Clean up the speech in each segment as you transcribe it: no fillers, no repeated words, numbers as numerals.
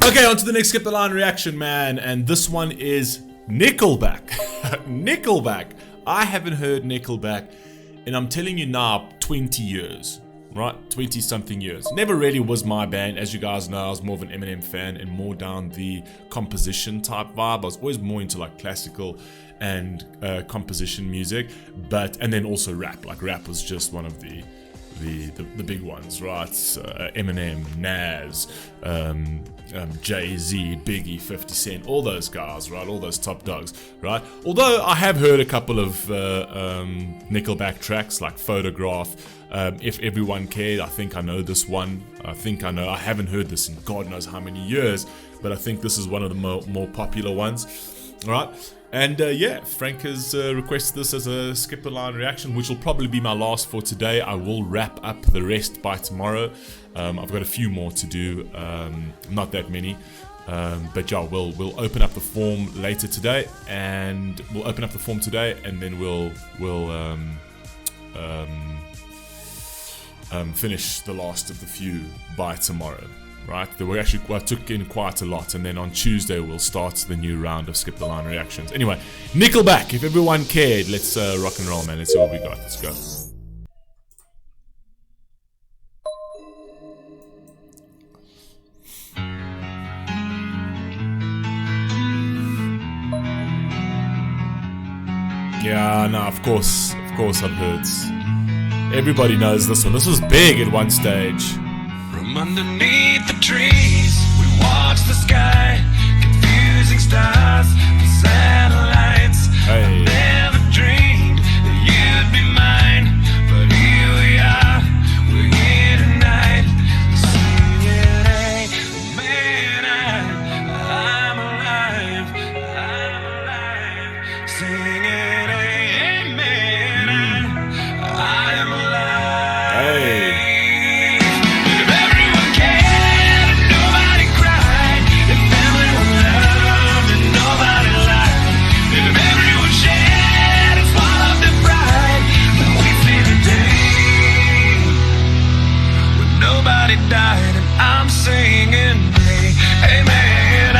Okay, on to the next Skip the Line reaction, man. And this one is Nickelback. Nickelback. I haven't heard Nickelback in, I'm telling you now, 20 years. Right? 20 something years. Never really was my band. As you guys know, I was more of an Eminem fan and more down the composition type vibe. I was always more into like classical and composition music, and then also rap. Like rap was just one of the big ones, right? Eminem, Nas, Jay-Z, Biggie, 50 Cent, all those guys, right? All those top dogs, right? Although I have heard a couple of Nickelback tracks like Photograph, If Everyone Cared. I think I know this one. I haven't heard this in God knows how many years, but I think this is one of the more popular ones, right? And yeah, Frank has requested this as a Skip the Line reaction, which will probably be my last for today. I will wrap up the rest by tomorrow. I've got a few more to do, not that many. But yeah, we'll open up the form later today, and then we'll finish the last of the few by tomorrow. Right, I took in quite a lot, and then on Tuesday we'll start the new round of Skip the Line reactions. Anyway, Nickelback, If Everyone Cared. Let's rock and roll, man. Let's see what we got. Let's go. Yeah, no, of course I've heard. Everybody knows this one. This was big at one stage. From underneath the trees, we watch the sky, confusing stars, the satellites. Hey. I never dreamed that you'd be mine, but here we are, we're here tonight. Singing, hey, man, I'm alive, singing, hey, man, I'm alive. Hey. Died, and I'm singing, hey, amen,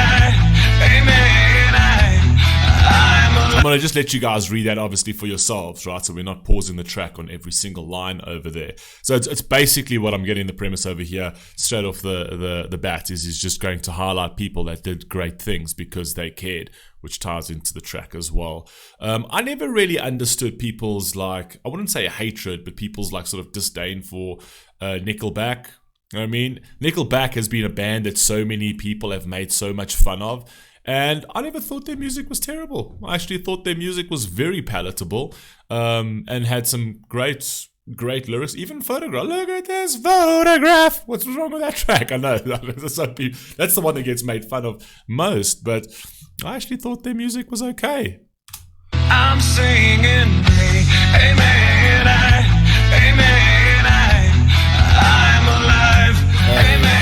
I'm gonna just let you guys read that obviously for yourselves, right? So we're not pausing the track on every single line over there. So it's basically what I'm getting the premise over here straight off the bat is he's just going to highlight people that did great things because they cared, which ties into the track as well. I never really understood people's, like, I wouldn't say hatred, but people's like sort of disdain for Nickelback. You know what I mean? Nickelback has been a band that so many people have made so much fun of, and I never thought their music was terrible. I actually thought their music was very palatable, and had some great lyrics. Even Photograph. Look at this photograph. What's wrong with that track? I know that's the one that gets made fun of most, but I actually thought their music was okay. I'm singing, hey, amen, I'm alive, amen,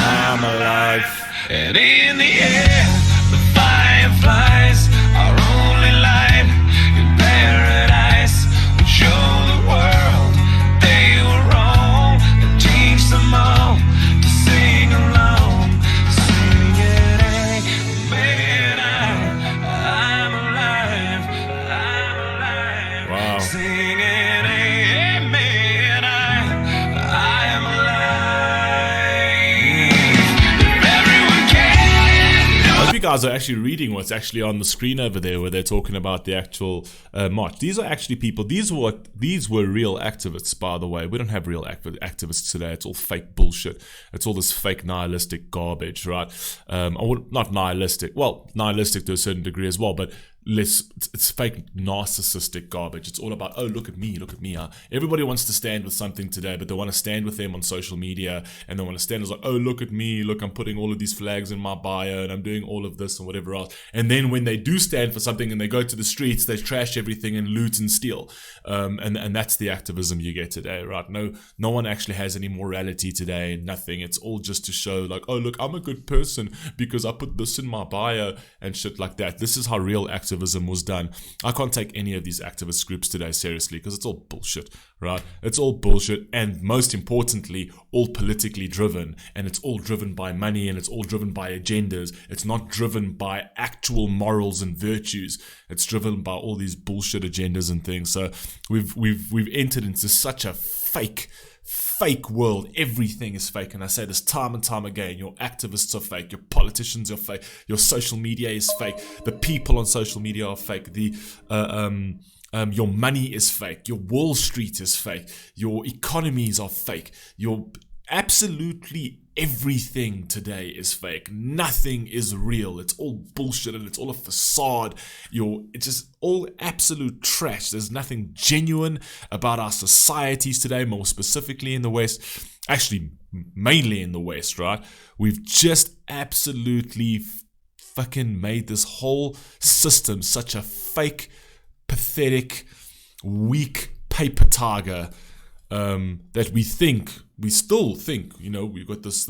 I'm alive. And in the air, the fireflies are only light in paradise. We show the world they were wrong and teach them all to sing along. Singing, amen, I'm alive, Wow. singing, amen, I am alive. I hope you guys are actually reading what's actually on the screen over there, where they're talking about the actual march. These are actually people. These were real activists, by the way. We don't have real activists today. It's all fake bullshit. It's all this fake nihilistic garbage, right? Not nihilistic. Well, nihilistic to a certain degree as well, but it's fake narcissistic garbage. It's all about, oh, look at me. Everybody wants to stand with something today, but they want to stand with them on social media, and they want to stand as like, oh, look at me, look, I'm putting all of these flags in my bio, and I'm doing all of this and whatever else. And then when they do stand for something and they go to the streets, they trash everything and loot and steal. And that's the activism you get today, right? No one actually has any morality today, nothing. It's all just to show like, oh, look, I'm a good person because I put this in my bio and shit like that. This is how real activism activism was done. I can't take any of these activist groups today seriously because it's all bullshit, right? It's all bullshit, and most importantly, all politically driven, and it's all driven by money, and it's all driven by agendas. It's not driven by actual morals and virtues. It's driven by all these bullshit agendas and things. So we've entered into such a fake world. Everything is fake, and I say this time and time again. Your activists are fake, your politicians are fake, your social media is fake, the people on social media are fake, your money is fake, your Wall Street is fake, your economies are fake, your absolutely everything today is fake. Nothing is real. It's all bullshit, and it's all a facade. It's just all absolute trash. There's nothing genuine about our societies today, more specifically in the West. Actually, mainly in the West, right? We've just absolutely fucking made this whole system such a fake, pathetic, weak paper tiger that we still think, we've got this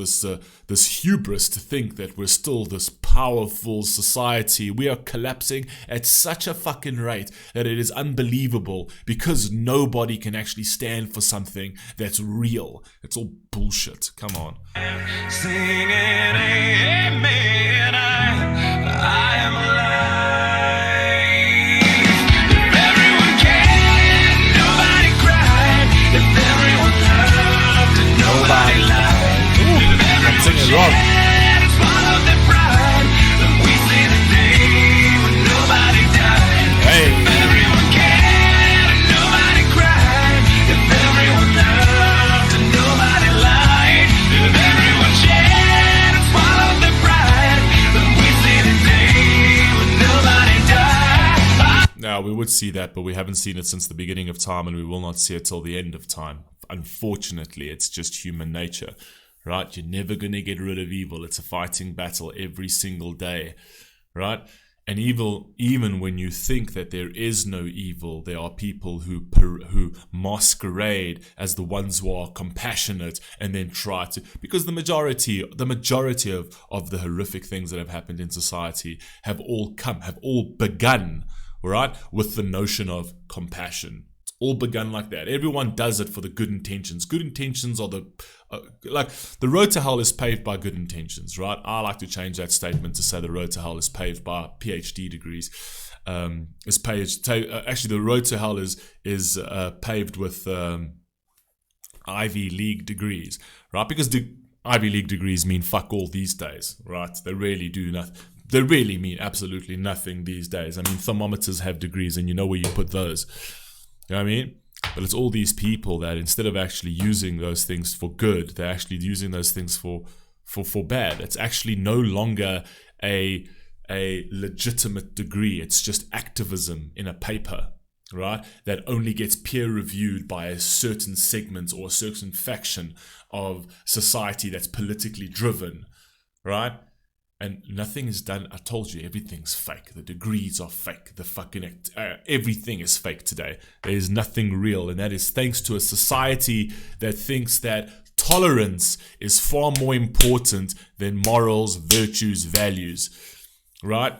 hubris to think that we're still this powerful society. We are collapsing at such a fucking rate that it is unbelievable, because nobody can actually stand for something that's real. It's all bullshit. Come on. Singing amen, I am alive. If everyone cared, nobody cried. If everyone loved, nobody lied. If I'm singing everyone wrong. shared and swallowed their pride, then we see the day when nobody died. Hey. If everyone cared and nobody cried, if everyone loved and nobody lied, if everyone shared and swallowed their pride, then we see the day when nobody died. Now, we would see that, but we haven't seen it since the beginning of time, and we will not see it till the end of time. Unfortunately, it's just human nature, right? You're never going to get rid of evil. It's a fighting battle every single day, right? And evil, even when you think that there is no evil, there are people who masquerade as the ones who are compassionate, and then try to, because the majority of the horrific things that have happened in society have all begun, right, with the notion of compassion. It's all begun like that. Everyone does it for the good intentions. Good intentions are the road to hell is paved by good intentions, right? I like to change that statement to say the road to hell is paved by PhD degrees. Actually, the road to hell is paved with Ivy League degrees, right? Because the Ivy League degrees mean fuck all these days, right? They really do nothing. They really mean absolutely nothing these days. I mean, thermometers have degrees, and you know where you put those. You know what I mean? But it's all these people that, instead of actually using those things for good, they're actually using those things for bad. It's actually no longer a legitimate degree. It's just activism in a paper, right? That only gets peer reviewed by a certain segment or a certain faction of society that's politically driven, right? And nothing is done. I told you, everything's fake. The degrees are fake. The fucking everything is fake today. There is nothing real, and that is thanks to a society that thinks that tolerance is far more important than morals, virtues, values, right?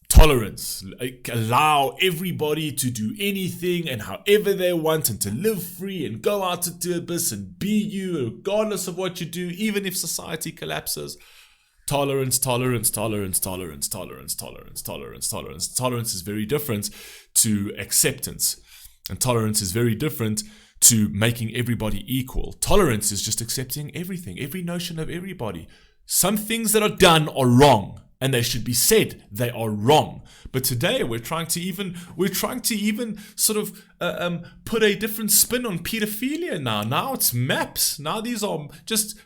Tolerance, allow everybody to do anything and however they want, and to live free and go out to the abyss and be you, regardless of what you do, even if society collapses. Tolerance, tolerance, tolerance, tolerance, tolerance, tolerance, tolerance, tolerance. Tolerance is very different to acceptance. And tolerance is very different to making everybody equal. Tolerance is just accepting everything, every notion of everybody. Some things that are done are wrong, and they should be said they are wrong. But today we're trying to even sort of put a different spin on pedophilia now. Now it's maps. Now these are just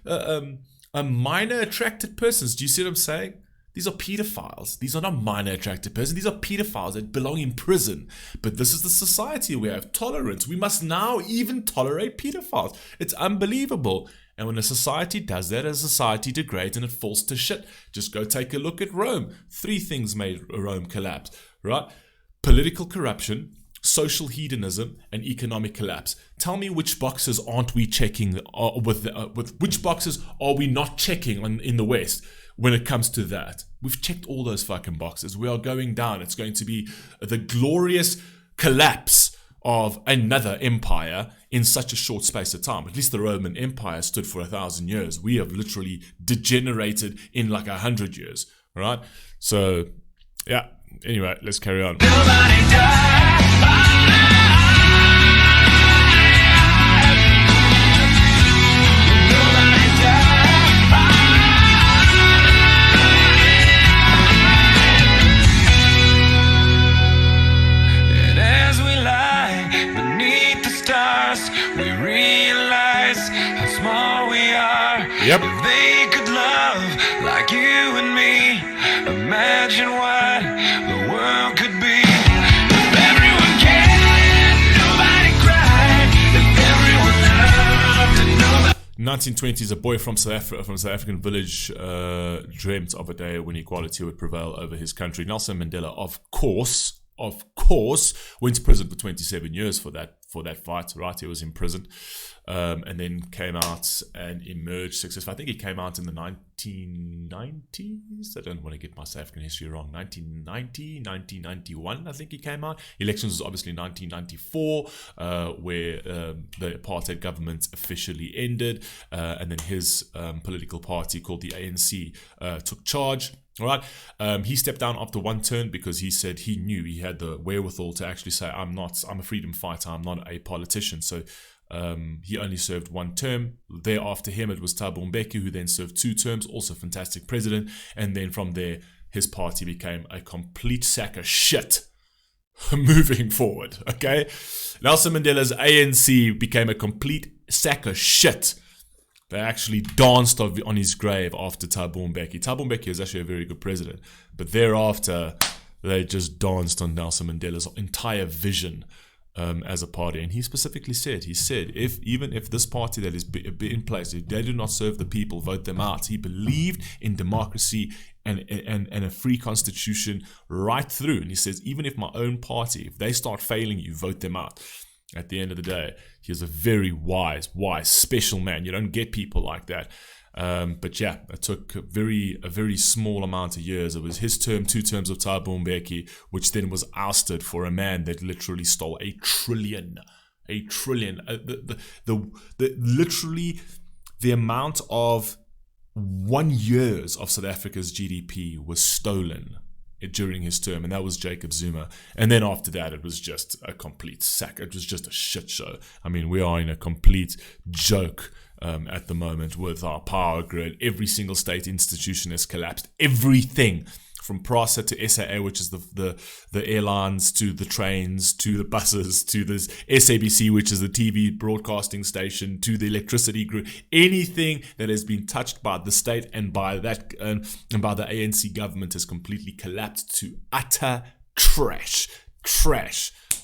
minor attracted persons. Do you see what I'm saying? These are pedophiles. These are not minor attracted persons. These are pedophiles that belong in prison. But this is the society we have. Tolerance. We must now even tolerate pedophiles. It's unbelievable. And when a society does that, a society degrades and it falls to shit. Just go take a look at Rome. 3 things made Rome collapse, right? Political corruption, social hedonism, and economic collapse. Tell me which boxes aren't we checking with which boxes are we not checking in the West? when it comes to that. We've checked all those fucking boxes. We are going down. It's going to be the glorious collapse of another empire in such a short space of time. At least the Roman Empire stood for 1,000 years. We have literally degenerated in like 100 years, right? So, yeah. Anyway, let's carry on. Nobody died. Nobody died. And as we lie beneath the stars, we realize how small we are. Yep. If they could love like you and me, imagine what the world could be. If everyone cared, nobody cried. If everyone loved and nobody 1920s, a boy from South African village dreamt of a day when equality would prevail over his country. Nelson Mandela, of course, went to prison for 27 years for that fight, right? He was imprisoned, and then came out and emerged successful. I think he came out in the 1990s. I don't want to get my South African history wrong. 1990, 1991, I think he came out. Elections was obviously 1994, where the apartheid government officially ended, and then his political party called the ANC took charge. All right. He stepped down after one term because he said he knew he had the wherewithal to actually say, I'm a freedom fighter, I'm not a politician. So he only served one term. Thereafter him, it was Thabo Mbeki, who then served 2 terms, also fantastic president. And then from there, his party became a complete sack of shit moving forward. Okay. Nelson Mandela's ANC became a complete sack of shit. They actually danced on his grave after Thabo Mbeki. Thabo Mbeki is actually a very good president. But thereafter, they just danced on Nelson Mandela's entire vision as a party. And he specifically said, even if this party that is in place, if they do not serve the people, vote them out. He believed in democracy and a free constitution right through. And he says, even if my own party, if they start failing you, vote them out. At the end of the day, he is a very wise, special man. You don't get people like that. But yeah, it took a very small amount of years. It was his term, 2 terms of Thabo Mbeki, which then was ousted for a man that literally stole a trillion. Literally the amount of 1 years of South Africa's GDP was stolen during his term, and that was Jacob Zuma. And then after that, it was just a complete sack. It was just a shit show. I mean, we are in a complete joke at the moment with our power grid. Every single state institution has collapsed. Everything from PRASA to SAA, which is the airlines, to the trains, to the buses, to this SABC, which is the TV broadcasting station, to the electricity grid. Anything that has been touched by the state and by that and by the ANC government has completely collapsed to utter trash,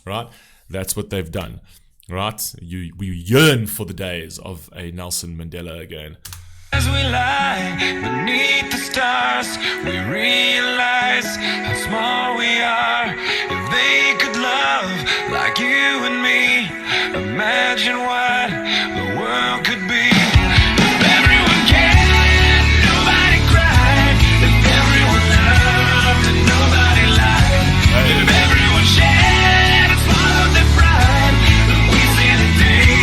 right? That's what they've done, right? We yearn for the days of a Nelson Mandela again. As we lie beneath the stars, we realize how small we are. If they could love like you and me, imagine what the world could be. If everyone cared, nobody cried. If everyone loved and nobody lied. If everyone shared and swallowed their pride, then we see the day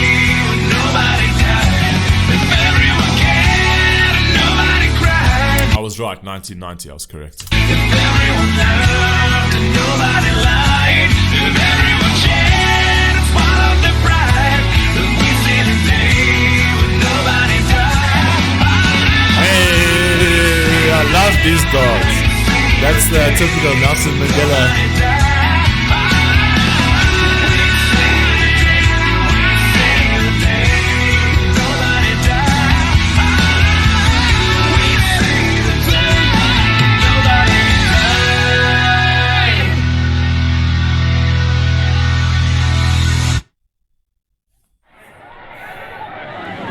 when nobody died. If everyone cared and nobody cried. I was right, 1990, I was correct. If everyone loved and nobody lied. If everyone shared and swallowed their pride, then we see the day when nobody died. Hey, I love these dogs. That's the typical Nelson Mandela.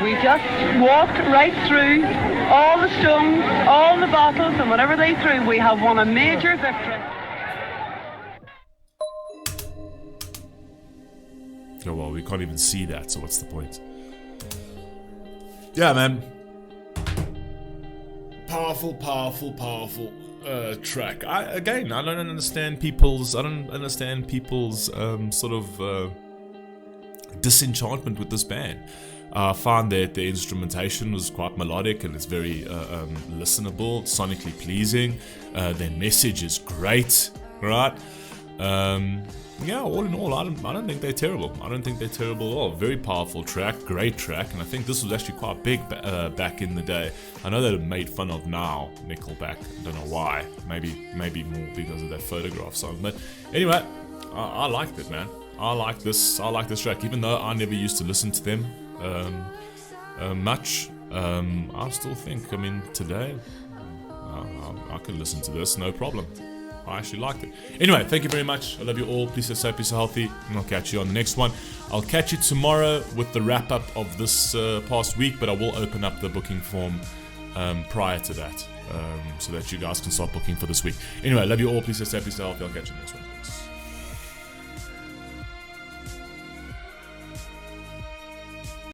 We just walked right through all the stones, all the bottles, and whatever they threw. We have won a major victory. Oh, well, we can't even see that, so what's the point? Yeah, man. powerful track. I don't understand people's sort of disenchantment with this band. I found that the instrumentation was quite melodic and it's very listenable, sonically pleasing. Their message is great, right? Yeah, all in all, I don't think they're terrible. I don't think they're terrible at all. Very powerful track, great track, and I think this was actually quite big back in the day. I know they're made fun of now, Nickelback. I don't know why. Maybe more because of that Photograph song. But anyway, I liked it, man. I like this track, even though I never used to listen to them much. I still think, I mean, today I could listen to this, no problem. I actually liked it. Anyway, thank you very much. I love you all. Please stay safe, please stay healthy, and I'll catch you on the next one. I'll catch you tomorrow with the wrap up of this past week, but I will open up the booking form prior to that, so that you guys can start booking for this week. Anyway, I love you all. Please stay safe, please stay healthy. I'll catch you on the next one.